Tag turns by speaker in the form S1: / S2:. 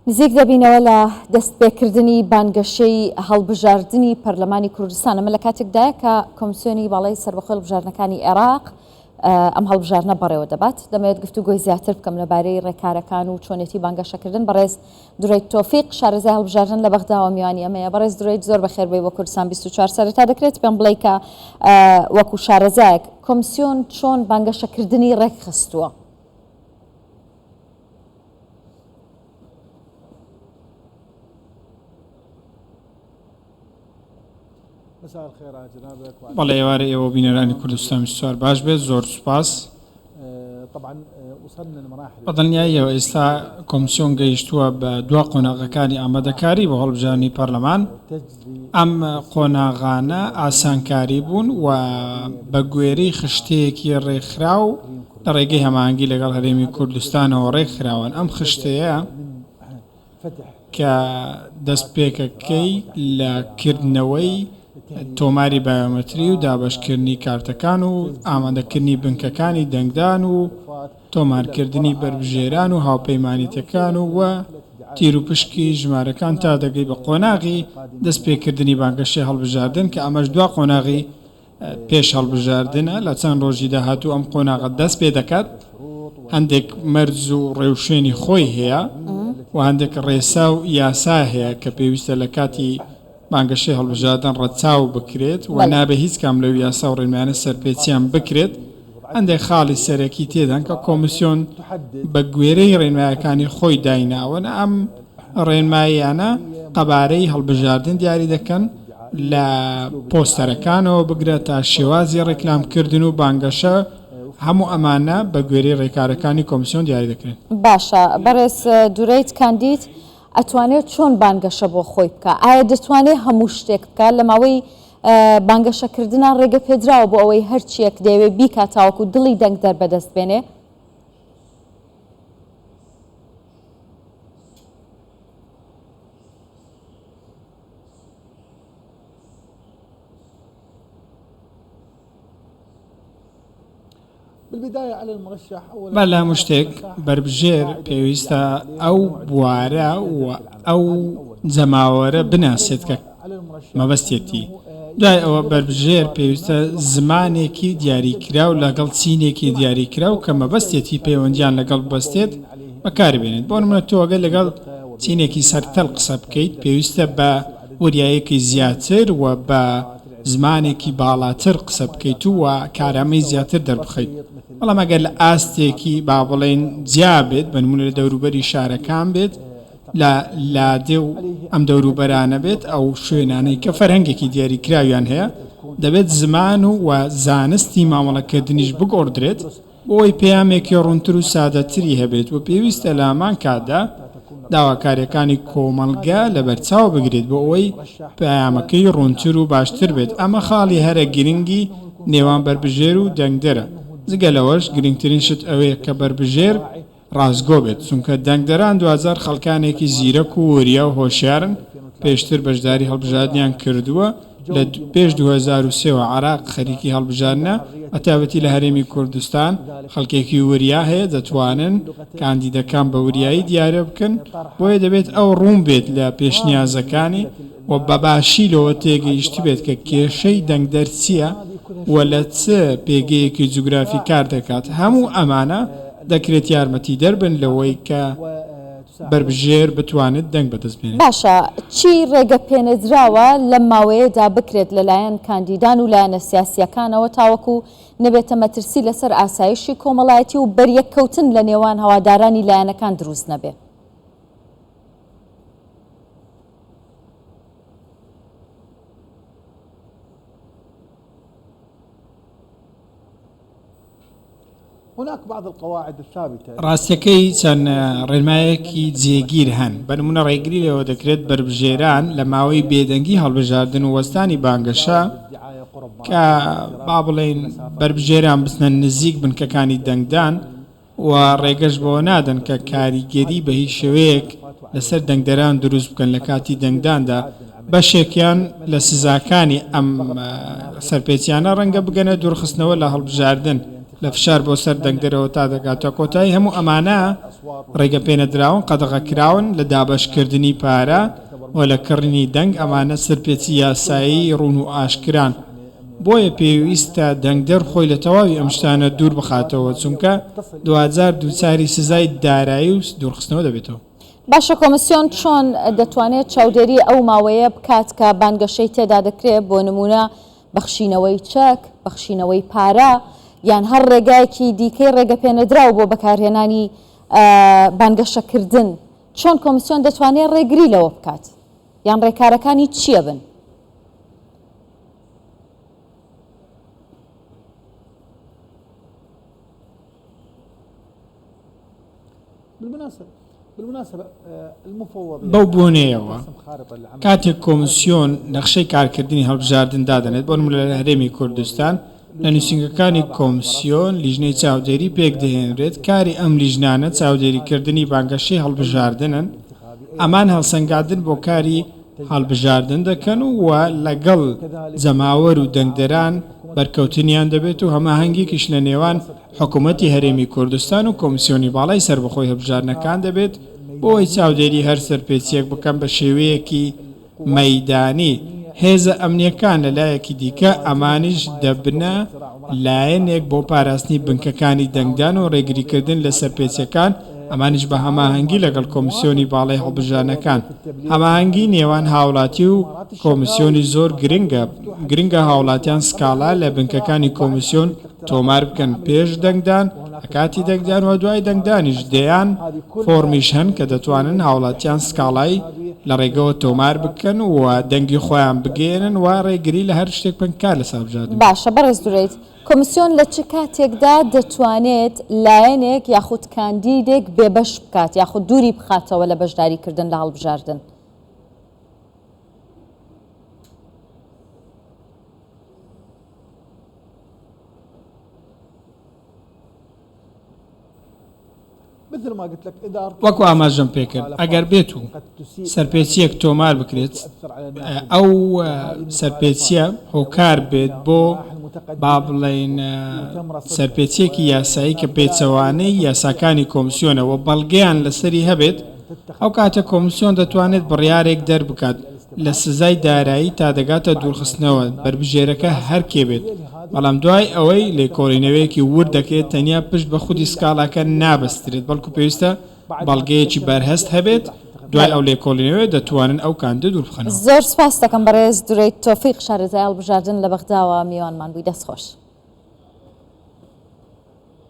S1: نزیک دەبینەوە لە دەستپێکردنی بانگەشەی هەڵبژاردننی پەرلەمانی کوردستان ئەمە لە کاتێکدایە کە کۆمیسیۆنی باڵای سەربەخۆی هەڵبژاردنەکانی عێراق ئەم هەڵبژاردنە بەڕێوە دەبات. دەمەوێت گفتوگۆی زیاتر بکەم لەبارەی ڕێکارەکان و چۆنێتی بانگەشەکردن. بەڕێز دوڕێی تۆفیق شارەزای هەڵبژاردن لە بەغداوە میوانی ئەمەیە. بەڕێز دوڕێی زۆر بەخێربێی بۆ کوردستان 24 سەرەتا دەکرێت پێم بڵێ کە وەکو شارەزایەک کۆمیسیۆن چۆن بانگەشەکردنی ڕێکخستووە؟
S2: بەڵێ ئێوارە ئێوە بینەرانی کوردستان 24 باش بێت، زۆر سوپاس. بەدڵنیاییەوە ئێستا کۆمیسیۆن گەیشتووە بە دوا قۆناغەکانی ئامادەکاری بۆ هەڵبژاردننی پەرلەمان. ئەم قۆناغانە ئاسانکاری بوون و بە گوێرەی خشتەیەکی ڕێکخراو لە ڕێگەی هەماهەنگی لەگەڵ هەرێمی کوردستانەوە ڕێکخراون. ئەم خشتەیە کە دەستپێکەکەی لە کردنەوەی تۆماری بایۆمەتری و دابەشکردنی کارتەکان و ئامادەکردنی بنکەکانی دەنگدان و تۆمارکردنی بربژێران و هاوپەیمانیتەکان و تیر و پشکی ژمارەکان تا دەگەی بە قۆناغی دەستپێکردنی بانگەشەی هەڵبژاردن کە ئەمەش دوا قۆناغی پێش هەڵبژاردنە. لە چەند ڕۆژی داهاتوو ئەم قۆناغە دەست پێ دەکات. هەندێک مەرج و ڕێوشێنی خۆی هەیە و هەندێک ڕێسا و یاسا هەیە کە پێویستە لە کاتی بانگەشەی هەڵبژاردن ڕەچاو بکرێت و نابێ هیچ کام لەو یاسا و ڕێنمانە سەرپێچیان بکرێت. هەندێک خاڵی سەرەکی تێدان کە کۆمیسیۆن بە گوێرەی ڕێنمایەکانی خۆی دایناون. ئەم ڕێنماییانە قەبارەی هەڵبژاردن دیاری دەکەن لە پۆستەرەکانەوە بگرێت تا شێوازی ڕێکلامکردن و بانگەشە هەموو ئەمانە بە گوێرەی ڕێکارەکانی کۆمیسیۆن دیاری دەکرێن.
S1: باشە بەڕێز دوورەیت کاندید ئەتوانێت چۆن بانگەشە بۆ خۆی بکە؟ ئایا دەتوانێت هەموو شتێک بکە لە ماوەی بانگەشەکردنان ڕێگە پێدراوە بۆ ئەوەی هەرچیەک دەیەوێت بیکات تاوەکو دڵی دەنگ دەربەدەست بێنێ؟
S2: بەلا هەموو شتێک بربژێر پێویستە ئەو بوارە و ئەو جەماوەرە بناسێت کە مەبەستێتی. دوای ئەوە بربژێر پێویستە زمانێکی دیاریکراو لەگەڵ چینێکی دیاریکراو کە مەبەستێتی پەیوەندیان لەگەڵ بەستێت بەکاربێنێت. بۆ نمونە تۆ ئەگەر لەگەڵ چینێکی سەرتەل قسە بکەیت پێویستە بە وریایەکی زیاتر و بە زمانێکی باڵاتر قسە بکەیت و کارامەی زیاتر دەربخەیت. بەڵام ئەگەر لە ئاستێکی با بڵێن جیا بێت بە نمونە لە دەوروبەری شارەکان بێت لە لادێ و ئەم دەوروبەرانە بێت ئەو شوێنانەی کە فەرهەنگێکی دیاریکراویان هەیە دەبێت زمان و زانستی مامەڵەکردنیش بگۆڕدرێت بۆی پەیامێکی ڕوونتر و سادەتری هەبێت و پێویستە لە هەمان کاتدا داواکاریەکانی کۆمەڵگە لە بەرچاو بگرێت بۆ ئەوەی پەیامەکەی ڕوونتر و باشتر بێت. ئەمە خاڵی هەرە گرنگی نێوان بربژێر و دەنگدەرە. جگە لەوەش گرنگترین شت ئەوەیە کە بربژێر ڕازگۆ بێت، چونکە دەنگدەران دوزار خەڵکانێکی زیرەک و وریە و هۆشیارن پێشتر بەشداری هەڵبژاردنیان کردووە. لە پێش 2003 عێراق خەریکی هەڵبژاردنە ئەتابەتی لە هەرێمی کوردستان خەڵکێکی وریا هەیە دەتوانن کاندیدەکان بە وریایی دیارە بکەن. بۆیە دەبێت ئەو ڕوون بێت لە پێشنیازەکانی و بەباشی لەوە تێگەیشت بێت کە کێشەی دەنگدەر چییە و لە چ پێگەیەکی جوگرافی کار دەکات. هەموو ئەمانە دەکرێت یارمەتی دەربن لەوەی کە بربژێر بتوانێت دەنگ بەدەست بێنێت.
S1: باشە چی ڕێگە پێنەدراوە لەم ماوەیەدا بکرێت لەلایەن کاندیدان و لایەنە سیاسیەکانەوە تاوەکو نەبێتە مەترسی لەسەر ئاسایشی کۆمەڵایەتی و بەریەککەوتن لە نێوان هەوادارانی لایەنەکان دروست نەبێت؟
S2: ڕاستیەکەی چەند ڕێنمایەکی جێگیر هەن. بە نمونە ڕێگری لەوە دەکرێت بربژێران لە ماوەی بێدەنگی هەڵبژاردن و وەستانی بانگەشە کە با بڵێن بربژێران بچنە نزیک بنکەکانی دەنگدان و ڕێگەش بەوە نادەن کە کاریگەری بە هیچ شێوەیەک لەسەر دەنگدەران دروست بکەن لە کاتی دەنگداندا. بەشێکیان لە سزاکانی ئەم سەرپێچیانە ڕەنگە بگەنە دوورخستنەوە لە هەڵبژاردن لە فشار بۆ سەر دەنگدەرەوە تا دەگاتە کۆتایی. هەموو ئەمانە ڕێگە پێنەدراون قەدەغەکراون لە دابەشکردنی پارە و لە کڕنی دەنگ ئەمانە سەرپێچی یاسایی ڕوون و ئاشکران بۆیە پێویستە دەنگدەر خۆی لە تەواوی ئەم شتانە دوور بخاتەوە چونکە 2000 دووچاری سزای دارایی و دوورخستنەوە دەبێتەوە.
S1: باشە کۆمسیۆن چۆن دەتوانێت چاودێری ئەو ماوەیە بکات کە بانگەشەی تێدا دەکرێت بۆ نمونە بەخشینەوەی چەک بەخشینەوەی پارە یان هەر ڕێگایەکی دیکەی ڕێگە پێنەدراو بۆ بەکارهێنانی بانگەشەکردن چۆن کۆمسیۆن دەتوانێت ڕێگری لەوە بکات یان ڕێکارەکانی چییە بن؟
S2: بەو بۆنەیەوە کاتێک کۆمسیۆن نەخشەی کارکردنی هەڵبژاردن دادەنێت بۆ نمونە لە هەرێمی کوردستان لە نووسینگەکانی کۆمسیۆن لیژنەی چاودێری پێک دەهێنرێت کاری ئەم لیژنانە چاودێریکردنی بانگەشەی هەڵبژاردنن ئەمان هەڵسەنگاندن بۆ کاری هەڵبژاردن دەکەن و لەگەڵ جەماوەر و دەنگدەران بەرکەوتنیان دەبێت و هەماهەنگێکیش لە نێوان حکوومەتی هەرێمی کوردستان و کۆمسیۆنی باڵای سربەخۆی هەڵبژاردنەکان دەبێت بۆی چاودێری هەر سەرپێچیەک بکەم بە شێوەیەکی مەیدانی هێزە ئەمنیەکان لەلایەکی دیکە ئەمانیش دەبنە لایەنێک بۆ پاراستنی بنکەکانی دەنگدان و ڕێگریکردن لە سەرپێچەکان ئەمانیش بە هەماهەنگی لەگەڵ کۆمسیۆنی باڵای هەڵبژاردنەکان هەماهەنگی نێوان هاوڵاتی و کۆمسیۆنی زۆر گرنگە هاوڵاتیان سکاڵا لە بنکەکانی کۆمسیۆن تۆمار بکەن پێش دەنگدان کاتی دەنگدان و دوای دەنگدانیش دەیان فۆرمیش هەن کە دەتوانن هاوڵاتیان سکاڵایی لە ڕێگەوە تۆمار بکەن و دەنگی خۆیان بگێنن و ڕێگری لە هەر شتێک بنکار لە سابژاردن.
S1: باشە بەڕێز دوورێت کۆمسیۆن لە چ کاتێکدا دەتوانێت لایەنێک یاخود کاندیدێک بێبەش بکات یاخود دووری بخاتەوە لە بەشداریکردن لە هەڵبژاردن؟ وەکو ئاماژەم پێکرد ئەگەر بێت و سەرپێچیەک تۆمار بکرێت ئەو سەرپێچیە هۆکار بێت بۆ با بڵێن سەرپێچیەکی یاسایی کە پێچەوانەی یاساکانی کۆمسیۆنەوە بەڵگەیان لەسەری هەبێت ئەو کاتە کۆمسیۆن دەتوانێت بڕیارێک دەربکات لە سزای دارایی تا دەگاتە دوورخستنەوە بربژێرەکە هەر کێ بێت بەڵام دوای ئەوەی لێکۆڵینەوەیەکی ور دەکرێت تەنیا پشت بە خودی سکاڵاکە نابەسترێت بەڵکو پێویستە بەڵگەیەکی بەرهەست هەبێت دوای ئەو لێکۆڵینەوەی دەتوانن ئەو کاندە دوور بخەنەوە. زۆر سپاس دەکەم بەڕێز دوورێت تۆفیق شارەزای هەڵبژاردن لە بەغداوە میوانمان بووی دەستخۆش.